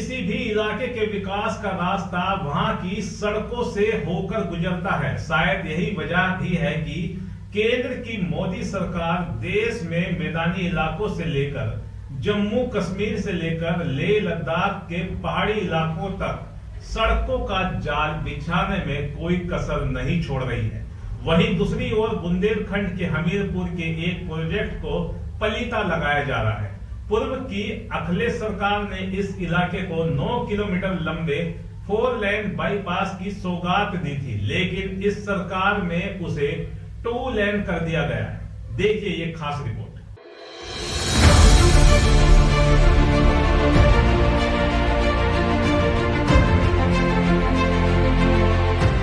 किसी भी इलाके के विकास का रास्ता वहां की सड़कों से होकर गुजरता है। शायद यही वजह भी है कि केंद्र की मोदी सरकार देश में मैदानी इलाकों से लेकर जम्मू कश्मीर से लेकर लेह लद्दाख के पहाड़ी इलाकों तक सड़कों का जाल बिछाने में कोई कसर नहीं छोड़ रही है। वहीं दूसरी ओर बुंदेलखंड के हमीरपुर के एक प्रोजेक्ट को पलीता लगाया जा रहा है। पूर्व की अखिलेश सरकार ने इस इलाके को 9 किलोमीटर लंबे 4 लेन बाईपास की सौगात दी थी, लेकिन इस सरकार में उसे 2 लेन कर दिया गया है। देखिए ये खास रिपोर्ट।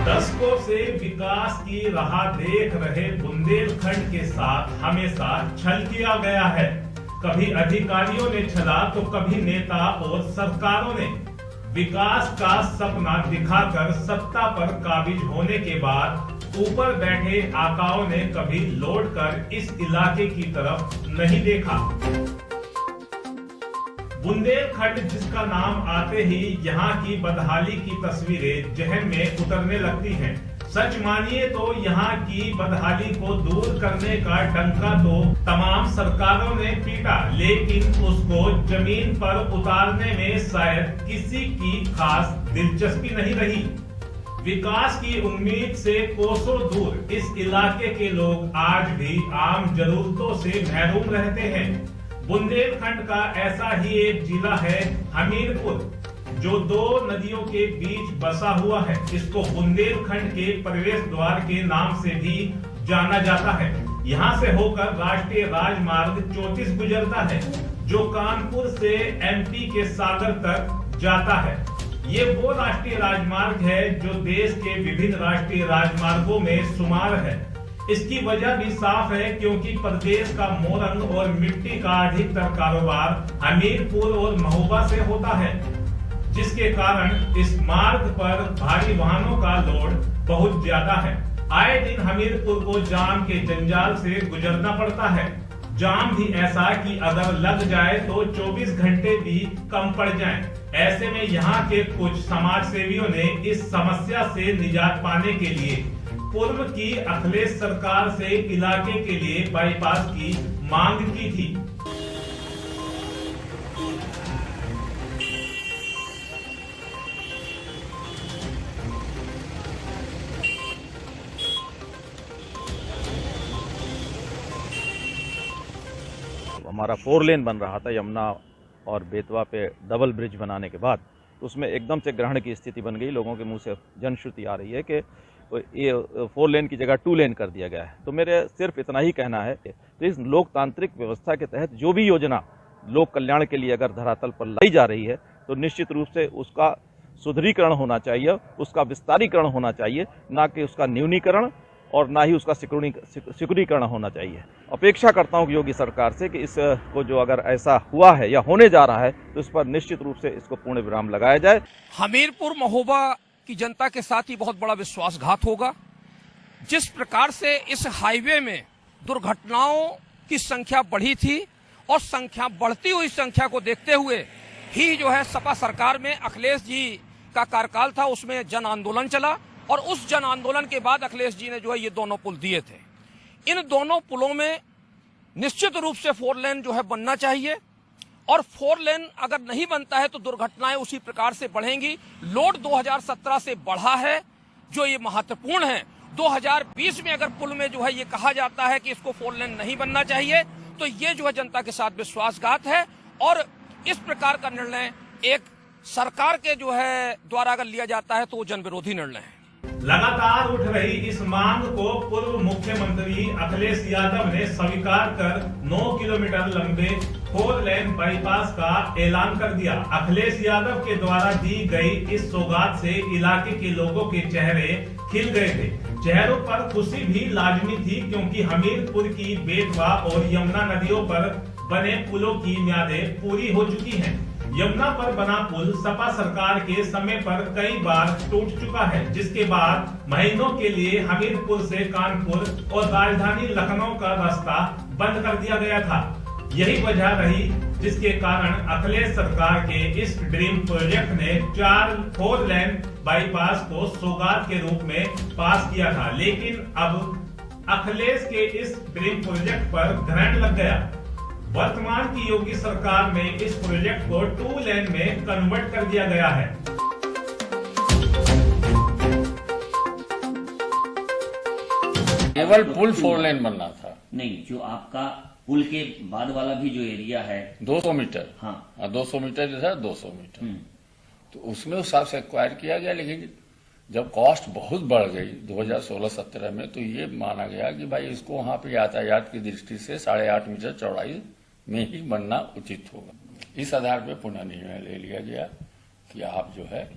दशकों से विकास की राह देख रहे बुंदेलखंड के साथ हमेशा छल किया गया है। कभी अधिकारियों ने छला तो कभी नेता और सरकारों ने विकास का सपना दिखाकर सत्ता पर काबिज होने के बाद ऊपर बैठे आकाओं ने कभी लौट कर इस इलाके की तरफ नहीं देखा। बुंदेलखंड जिसका नाम आते ही यहाँ की बदहाली की तस्वीरें जहन में उतरने लगती हैं। सच मानिए तो यहाँ की बदहाली को दूर करने का डंका तो तमाम सरकारों ने पीटा, लेकिन उसको जमीन पर उतारने में शायद किसी की खास दिलचस्पी नहीं रही। विकास की उम्मीद से कोसों दूर इस इलाके के लोग आज भी आम जरूरतों से महरूम रहते हैं। बुंदेलखंड का ऐसा ही एक जिला है हमीरपुर, जो 2 नदियों के बीच बसा हुआ है। इसको बुंदेलखंड के प्रवेश द्वार के नाम से भी जाना जाता है। यहाँ से होकर राष्ट्रीय राजमार्ग 34 गुजरता है, जो कानपुर से एमपी के सागर तक जाता है। ये वो राष्ट्रीय राजमार्ग है जो देश के विभिन्न राष्ट्रीय राजमार्गों में शुमार है। इसकी वजह भी साफ है, क्योंकि प्रदेश का मोरंग और मिट्टी का अधिकतर कारोबार हमीरपुर और महोबा से होता है, जिसके कारण इस मार्ग पर भारी वाहनों का लोड बहुत ज्यादा है। आए दिन हमीरपुर को जाम के जंजाल से गुजरना पड़ता है। जाम भी ऐसा कि अगर लग जाए तो 24 घंटे भी कम पड़ जाएं। ऐसे में यहाँ के कुछ समाज सेवियों ने इस समस्या से निजात पाने के लिए पूर्व की अखिलेश सरकार से इलाके के लिए बाईपास की मांग की थी। हमारा 4 लेन बन रहा था यमुना और बेतवा पे डबल ब्रिज बनाने के बाद, तो उसमें एकदम से ग्रहण की स्थिति बन गई। लोगों के मुंह से जनश्रुति आ रही है कि ये 4 लेन की जगह 2 लेन कर दिया गया है। तो मेरे सिर्फ इतना ही कहना है कि इस लोकतांत्रिक व्यवस्था के तहत जो भी योजना लोक कल्याण के लिए अगर धरातल पर लाई जा रही है, तो निश्चित रूप से उसका सुदृढ़ीकरण होना चाहिए, उसका विस्तारीकरण होना चाहिए, ना कि उसका न्यूनीकरण और ना ही उसका सिकुड़ीकरण होना चाहिए। अपेक्षा करता हूं कि योगी सरकार से कि इसको जो अगर ऐसा हुआ है या होने जा रहा है, तो इस पर निश्चित रूप से इसको पूर्ण विराम लगाया जाए। हमीरपुर महोबा की जनता के साथ ही बहुत बड़ा विश्वासघात होगा। जिस प्रकार से इस हाईवे में दुर्घटनाओं की संख्या बढ़ी थी, और बढ़ती हुई संख्या को देखते हुए ही जो है सपा सरकार में अखिलेश जी का कार्यकाल था, उसमें जन आंदोलन चला, और उस जन आंदोलन के बाद अखिलेश जी ने जो है ये दोनों पुल दिए थे। इन दोनों पुलों में निश्चित रूप से 4 लेन जो है बनना चाहिए, और 4 लेन अगर नहीं बनता है तो दुर्घटनाएं उसी प्रकार से बढ़ेंगी। लोड 2017 से बढ़ा है, जो ये महत्वपूर्ण है। 2020 में अगर पुल में जो है ये कहा जाता है कि इसको 4 लेन नहीं बनना चाहिए, तो ये जो है जनता के साथ विश्वासघात है, और इस प्रकार का निर्णय एक सरकार के जो है द्वारा अगर लिया जाता है तो वो जन विरोधी निर्णय है। लगातार उठ रही इस मांग को पूर्व मुख्यमंत्री अखिलेश यादव ने स्वीकार कर 9 किलोमीटर लंबे 4 लेन बाईपास का ऐलान कर दिया। अखिलेश यादव के द्वारा दी गई इस सौगात से इलाके के लोगों के चेहरे खिल गए थे। चेहरों पर खुशी भी लाजमी थी, क्योंकि हमीरपुर की बेतवा और यमुना नदियों पर बने पुलों की म्यादें पूरी हो चुकी हैं। यमुना पर बना पुल सपा सरकार के समय पर कई बार टूट चुका है, जिसके बाद महीनों के लिए हमीरपुर से कानपुर और राजधानी लखनऊ का रास्ता बंद कर दिया गया था। यही वजह रही जिसके कारण अखिलेश सरकार के इस ड्रीम प्रोजेक्ट ने 4 लेन बाईपास को सौगात के रूप में पास किया था। लेकिन अब अखिलेश के इस ड्रीम प्रोजेक्ट पर ग्रहण लग गया। वर्तमान की योगी सरकार में इस प्रोजेक्ट को 2 लेन में कन्वर्ट कर दिया गया है। केवल पुल 4 लेन बनना था। नहीं, जो आपका पुल के बाद वाला भी जो एरिया है 200 मीटर। हाँ 200 मीटर जो था 200 मीटर तो उसमें उस हिसाब से एक्वायर किया गया। लेकिन जब कॉस्ट बहुत बढ़ गई 2016-17 में तो ये माना गया कि भाई इसको वहां पे यातायात की दृष्टि से 8.5 मीटर चौड़ाई में ही बनना उचित होगा। इस आधार पे पुनः निर्णय ले लिया गया कि आप जो है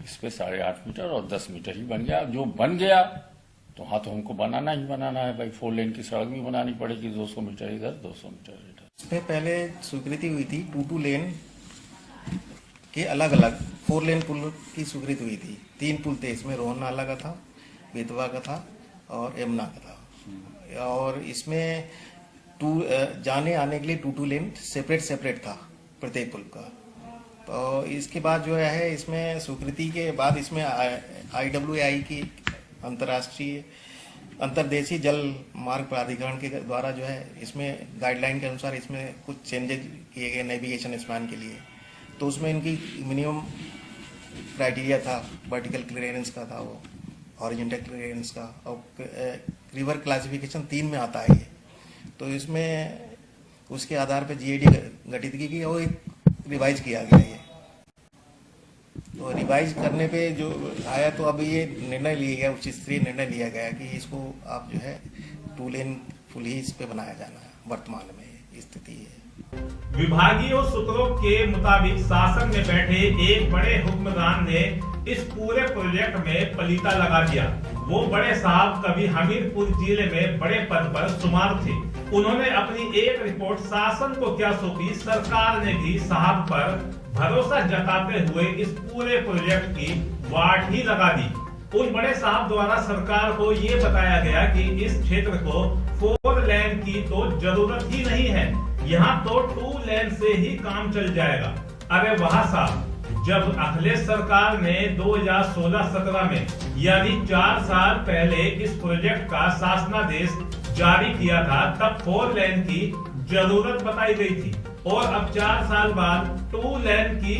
इस पे 8.5 मीटर और 10 मीटर ही बन गया। जो बन गया तो हाँ, तो हमको बनाना ही बनाना है भाई। 4 लेन की सड़क भी बनानी पड़ेगी, 200 मीटर इधर 200 मीटर इधर। इसमें पहले स्वीकृति हुई थी 2 लेन के अलग अलग 4 लेन पुल की स्वीकृति हुई थी। 3 पुल थे इसमें, रोहन नाला का था, बेतवा का था और यमुना का था। और इसमें जाने आने के लिए 2 लेन सेपरेट था प्रत्येक पुल का। तो इसके बाद जो है इसमें स्वीकृति के बाद इसमें IWAI की अंतर्राष्ट्रीय अंतर्देशीय जल मार्ग प्राधिकरण के द्वारा जो है इसमें गाइडलाइन के अनुसार इसमें कुछ चेंजेस किए गए नेविगेशन स्पैन के लिए। तो उसमें इनकी मिनिमम क्राइटेरिया था, वर्टिकल क्लियरेंस का था, वो हॉरिजॉन्टल क्लियरेंस का, और रिवर क्लासिफिकेशन 3 में आता है ये। तो इसमें उसके आधार पर GAD गठित की गई और एक रिवाइज किया गया ये। तो रिवाइज करने पे जो आया तो अब ये निर्णय लिया गया, उच्च स्तरीय निर्णय लिया गया कि इसको आप जो है 2 लेन पुल ही इस पे बनाया जाना है। वर्तमान में स्थिति है। विभागीय सूत्रों के मुताबिक शासन में बैठे एक बड़े हुक्मरान ने इस पूरे प्रोजेक्ट में पलीता लगा दिया। वो बड़े साहब कभी हमीरपुर जिले में बड़े पद पर शुमार थे। उन्होंने अपनी एक रिपोर्ट शासन को क्या सौंपी, सरकार ने भी साहब पर भरोसा जताते हुए इस पूरे प्रोजेक्ट की वाट ही लगा दी। उन बड़े साहब द्वारा सरकार को ये बताया गया कि इस क्षेत्र को 4 लेन की तो जरूरत ही नहीं है, यहाँ तो 2 लेन से ही काम चल जाएगा। अरे वाह साहब, जब अखिलेश सरकार ने 2016-17 में यानी 4 साल पहले इस प्रोजेक्ट का शासनादेश जारी किया था तब 4 लेन की जरूरत बताई गई थी। और अब 4 साल बाद 2 लेन की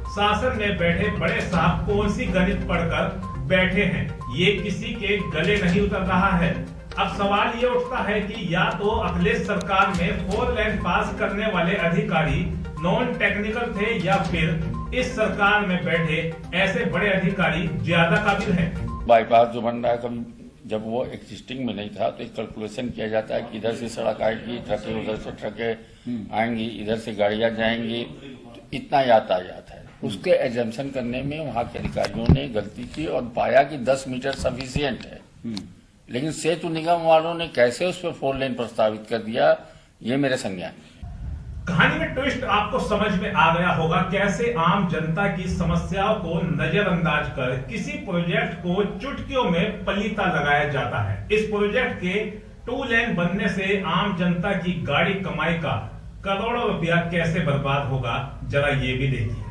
शासन में बैठे बड़े साहब कौन सी गणित पढ़कर बैठे हैं, ये किसी के गले नहीं उतर रहा है। अब सवाल ये उठता है कि या तो अखिलेश सरकार में 4 लेन पास करने वाले अधिकारी नॉन टेक्निकल थे या फिर इस सरकार में बैठे ऐसे बड़े अधिकारी ज्यादा काबिल हैं। बाईपास जो बन रहा है, कभी जब वो एग्जिस्टिंग में नहीं था तो एक कैलकुलेशन किया जाता है कि इधर से सड़क आएगी, ट्रकें उधर से ट्रकें आएंगी, इधर से गाड़ियां जाएंगी, तो इतना यातायात है। उसके एजम्पशन करने में वहाँ के अधिकारियों ने गलती की और पाया कि 10 मीटर सफिशियंट है। लेकिन सेतु निगम वालों ने कैसे उस पर 4 लेन प्रस्तावित कर दिया, ये मेरे संज्ञान में। कहानी में ट्विस्ट आपको समझ में आ गया होगा, कैसे आम जनता की समस्याओं को नजरअंदाज कर किसी प्रोजेक्ट को चुटकियों में पलीता लगाया जाता है। इस प्रोजेक्ट के 2 लेन बनने से आम जनता की गाड़ी कमाई का करोड़ों रुपया कैसे बर्बाद होगा, जरा ये भी देखिए।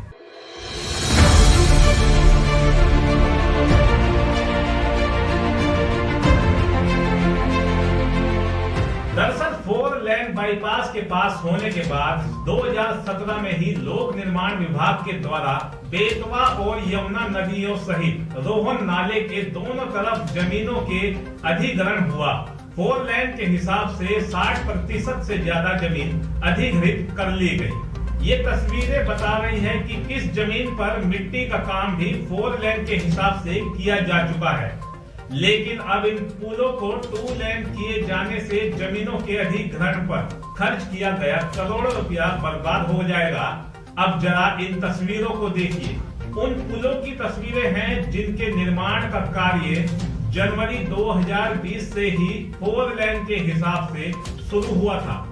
दरअसल 4 लेन बाईपास के पास होने के बाद 2017 में ही लोक निर्माण विभाग के द्वारा बेतवा और यमुना नदियों सहित रोहन नाले के दोनों तरफ जमीनों के अधिग्रहण हुआ। 4 लेन के हिसाब से 60% से ज्यादा जमीन अधिग्रहित कर ली गई। ये तस्वीरें बता रही हैं कि किस जमीन पर मिट्टी का काम भी 4 लेन के हिसाब से किया जा चुका है। लेकिन अब इन पुलों को 2 लेन किए जाने से जमीनों के अधिग्रहण पर खर्च किया गया करोड़ों रुपया बर्बाद हो जाएगा। अब जरा इन तस्वीरों को देखिए। उन पुलों की तस्वीरें हैं जिनके निर्माण का कार्य जनवरी 2020 से ही 4 लेन के हिसाब से शुरू हुआ था।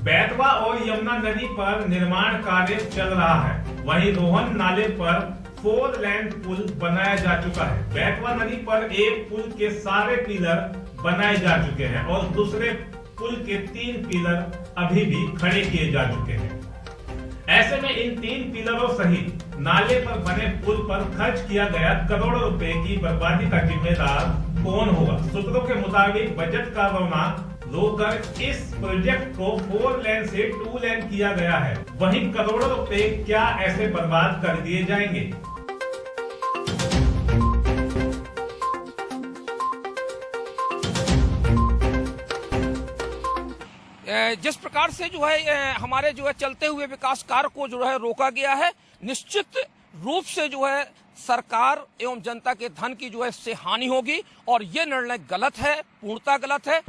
बेतवा और और यमुना नदी पर निर्माण कार्य चल रहा है। वहीं रोहन नाले पर 4 लेन पुल बनाया जा चुका है। बेतवा नदी पर एक पुल के सारे पिलर बनाए जा चुके हैं और दूसरे पुल के 3 पिलर अभी भी खड़े किए जा चुके हैं। ऐसे में इन 3 पिलरों सहित नाले पर बने पुल पर खर्च किया गया करोड़ों रुपए की बर्बादी का जिम्मेदार कौन होगा? सूत्रों के मुताबिक बजट का रोना रोकर इस प्रोजेक्ट को 4 लेन से 2 लेन किया गया है। वहीं करोड़ों रुपए क्या ऐसे बर्बाद कर दिए जाएंगे? जिस प्रकार से जो है हमारे जो है चलते हुए विकास कार्य को जो है रोका गया है, निश्चित रूप से जो है सरकार एवं जनता के धन की जो है इससे हानि होगी और ये निर्णय गलत है, पूर्णतः गलत है।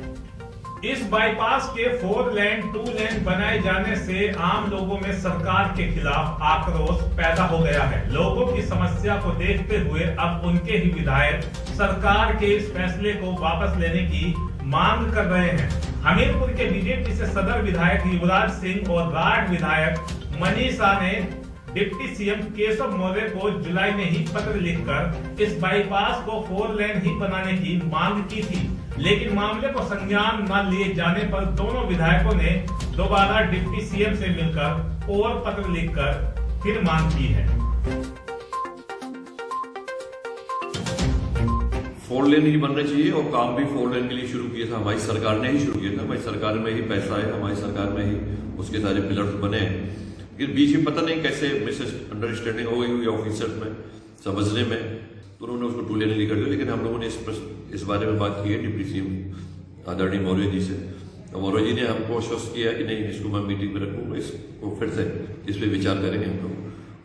इस बाईपास के 4 लेन 2 लेन बनाए जाने से आम लोगों में सरकार के खिलाफ आक्रोश पैदा हो गया है। लोगों की समस्या को देखते हुए अब उनके ही विधायक सरकार के इस फैसले को वापस लेने की मांग कर रहे हैं। हमीरपुर के बीजेपी से सदर विधायक युवराज सिंह और राठ विधायक मनीषा ने डिप्टी सीएम केशव मौर्य को जुलाई में ही पत्र लिखकर इस बाईपास को 4 लेन ही बनाने की मांग की थी, लेकिन मामले को संज्ञान न लिए जाने पर दोनों विधायकों ने दोबारा डिप्टी सीएम से मिलकर और पत्र लिखकर फिर मांग की है। 4 लेन ही बनना चाहिए और काम भी 4 लेन के लिए शुरू किया था। हमारी सरकार ने ही शुरू किया था। हमारी सरकार में ही पैसा है, हमारी सरकार में ही उसके सारे पिलर्स बने हैं। फिर बीच में पता नहीं कैसे मिसअंडरस्टैंडिंग हो गई हुई ऑफिसर्स में समझने में, तो उन्होंने उसको 2 लेन कर दिया। लेकिन हम लोगों ने इस बारे में बात की है डिप्टी सीएम आदरणीय मौर्य जी से। तो मौर्य जी ने हमको आश्वस्त किया कि नहीं, इसको मैं मीटिंग में रखूंगा, इसको फिर से इस पर विचार करेंगे हम लोग।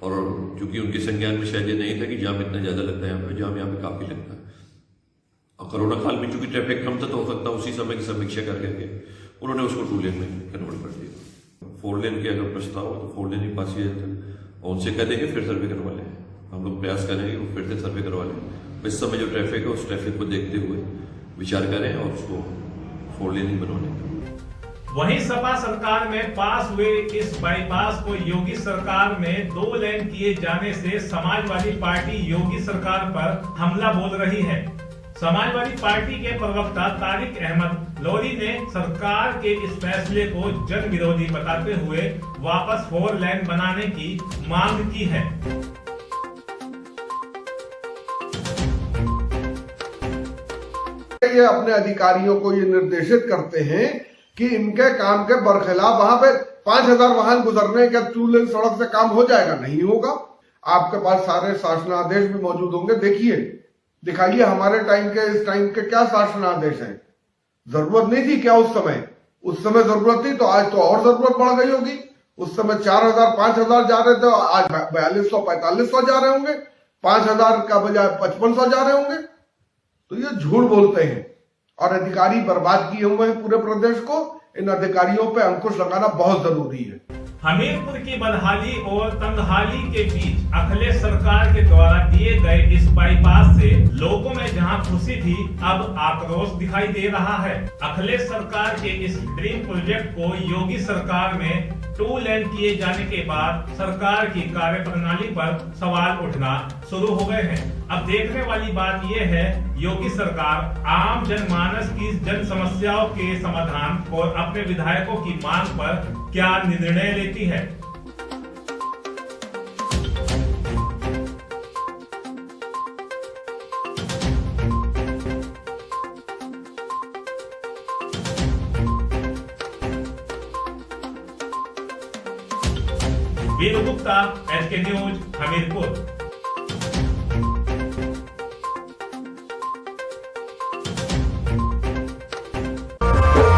और चूंकि उनके संज्ञान में शायद ये नहीं था कि जाम इतना ज्यादा लगता है यहाँ पे, जाम यहाँ पे काफी लगता है। और कोरोना काल में चूंकि ट्रैफिक कम था तो हो सकता है उसी समय की समीक्षा करके उन्होंने उसको 2 लेन में कन्वर्ट कर दिया। 4 लेन के अगर प्रस्ताव हो तो 4 लेन ही पास किया जाता है और उनसे कह देंगे फिर सर्वे करवा लें। हम लोग प्रयास करेंगे वो फिर से सर्वे करवा लें। इस समय जो ट्रैफिक है उस ट्रैफिक को देखते हुए विचार करें और उसको 4 लेन ही बनवाने का। वहीं सपा सरकार में पास हुए इस बाईपास को योगी सरकार में 2 लेन किए जाने से समाजवादी पार्टी योगी सरकार पर हमला बोल रही है। समाजवादी पार्टी के प्रवक्ता तारिक अहमद लोरी ने सरकार के इस फैसले को जन विरोधी बताते हुए वापस 4 लेन बनाने की मांग की है। ये अपने अधिकारियों को ये निर्देशित करते हैं कि इनके काम के बरखिलाफ वहां पे 5000 वाहन गुजरने के 2 लेन सड़क से काम हो जाएगा? नहीं होगा। आपके पास सारे शासनादेश भी मौजूद होंगे, देखिए, दिखाइए हमारे टाइम के इस टाइम के क्या शासनादेश हैं। जरूरत नहीं थी क्या उस समय जरूरत थी तो आज तो और जरूरत बढ़ गई होगी। उस समय 4000 5000 जा रहे थे, आज 4200 4500 जा रहे होंगे, 5000 का बजाय 5500 जा रहे होंगे। तो ये झूठ बोलते हैं और अधिकारी बर्बाद किए हुए हैं पूरे प्रदेश को। इन अधिकारियों पे अंकुश लगाना बहुत जरूरी है। हमीरपुर की बदहाली और तंगहाली के बीच अखिलेश सरकार के द्वारा दिए गए इस बाईपास से लोगों में जहां खुशी थी, अब आक्रोश दिखाई दे रहा है। अखिलेश सरकार के इस ड्रीम प्रोजेक्ट को योगी सरकार में 2 लेन किए जाने के बाद सरकार की कार्यप्रणाली पर सवाल उठना शुरू हो गए हैं। अब देखने वाली बात यह है, योगी सरकार आम जनमानस की जन समस्याओं के समाधान और अपने विधायकों की मांग पर क्या निर्णय लेती है। Veeru Gupta, HK news, Hamirpur.